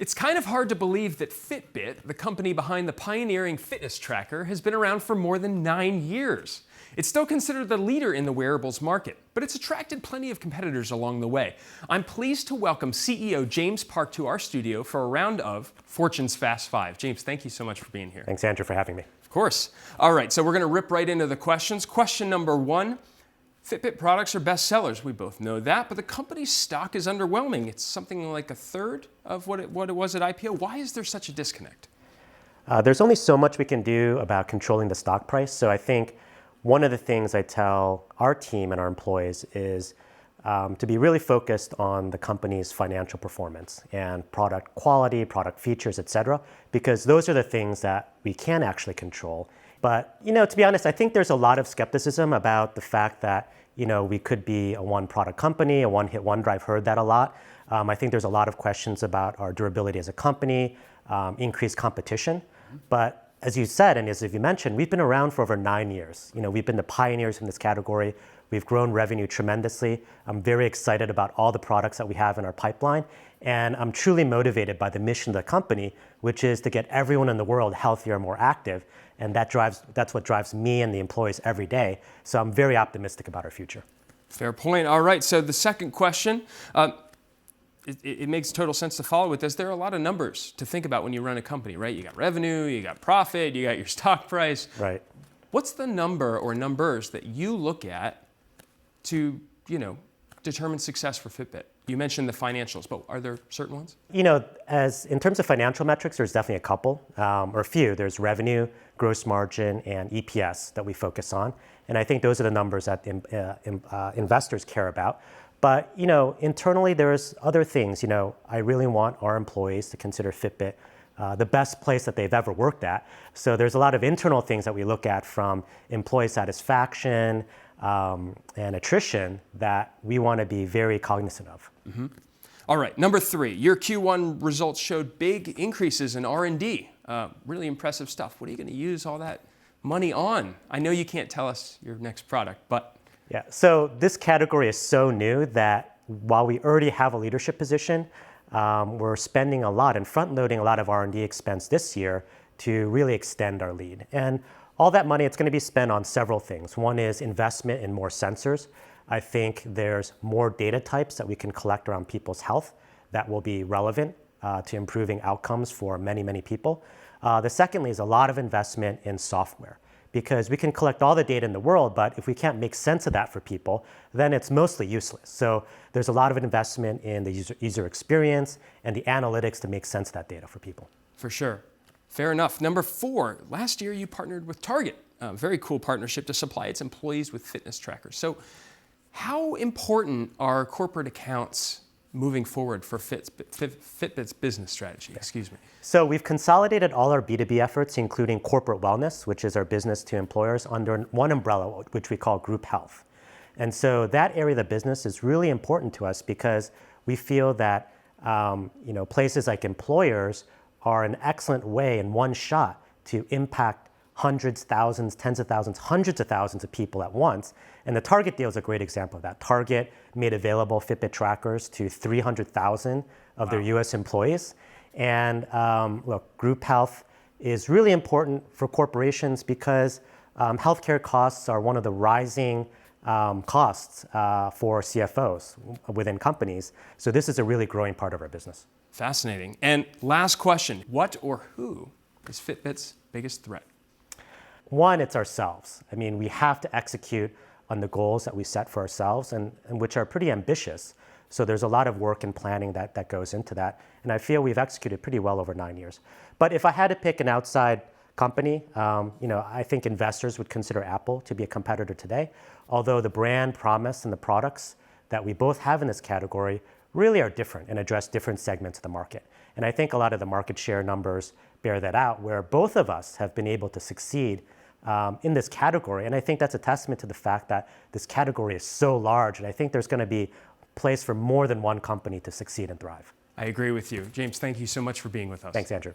It's kind of hard to believe that Fitbit, the company behind the pioneering fitness tracker, has been around for more than 9 years. It's still considered the leader in the wearables market, but it's attracted plenty of competitors along the way. I'm pleased to welcome CEO James Park to our studio for a round of Fortune's Fast Five. James, thank you so much for being here. Thanks, Andrew, for having me. Of course. All right, so we're going to rip right into the questions. Question number one. Fitbit products are best sellers. We both know that, but the company's stock is underwhelming. It's something like a third of what it was at IPO. Why is there such a disconnect? There's only so much we can do about controlling the stock price. So I think one of the things I tell our team and our employees is to be really focused on the company's financial performance and product quality, product features, et cetera, because those are the things that we can actually control. But, to be honest, I think there's a lot of skepticism about the fact that, we could be a one-product company, a one-hit wonder. I've heard that a lot. I think there's a lot of questions about our durability as a company, increased competition. But as you said, and as you mentioned, we've been around for over 9 years. We've been the pioneers in this category. We've grown revenue tremendously. I'm very excited about all the products that we have in our pipeline. And I'm truly motivated by the mission of the company, which is to get everyone in the world healthier and more active. And that's what drives me and the employees every day. So I'm very optimistic about our future. Fair point. All right, so the second question, it makes total sense to follow with this. There are a lot of numbers to think about when you run a company, right? You got revenue, you got profit, you got your stock price. Right. What's the number or numbers that you look at to, determine success for Fitbit? You mentioned the financials, but are there certain ones? As in terms of financial metrics, there's definitely a couple, or a few. There's revenue, gross margin, and EPS that we focus on. And I think those are the numbers that investors care about. But, internally, there's other things. I really want our employees to consider Fitbit the best place that they've ever worked at. So there's a lot of internal things that we look at, from employee satisfaction and attrition, that we want to be very cognizant of. Mm-hmm. All right, number three, your Q1 results showed big increases in R&D. Really impressive stuff. What are you going to use all that money on? I know you can't tell us your next product, but... Yeah, so this category is so new that while we already have a leadership position, we're spending a lot and front-loading a lot of R&D expense this year to really extend our lead. And all that money, it's going to be spent on several things. One is investment in more sensors. I think there's more data types that we can collect around people's health that will be relevant to improving outcomes for many, many people. The secondly is a lot of investment in software, because we can collect all the data in the world, but if we can't make sense of that for people, then it's mostly useless. So there's a lot of investment in the user experience and the analytics to make sense of that data for people. For sure. Fair enough. Number four, last year you partnered with Target, a very cool partnership to supply its employees with fitness trackers. So how important are corporate accounts moving forward for Fitbit's business strategy? Excuse me. So we've consolidated all our B2B efforts, including corporate wellness, which is our business to employers, under one umbrella, which we call group health. And so that area of the business is really important to us, because we feel that places like employers are an excellent way in one shot to impact hundreds, thousands, tens of thousands, hundreds of thousands of people at once. And the Target deal is a great example of that. Target made available Fitbit trackers to 300,000 of their US employees. And look, group health is really important for corporations, because healthcare costs are one of the rising costs for CFOs within companies. So this is a really growing part of our business. Fascinating. And last question, what or who is Fitbit's biggest threat? One, it's ourselves. I mean, we have to execute on the goals that we set for ourselves, and which are pretty ambitious. So there's a lot of work and planning that goes into that. And I feel we've executed pretty well over 9 years. But if I had to pick an outside company, I think investors would consider Apple to be a competitor today. Although the brand promise and the products that we both have in this category really are different and address different segments of the market. And I think a lot of the market share numbers bear that out, where both of us have been able to succeed in this category. And I think that's a testament to the fact that this category is so large, and I think there's going to be a place for more than one company to succeed and thrive. I agree with you. James, thank you so much for being with us. Thanks, Andrew.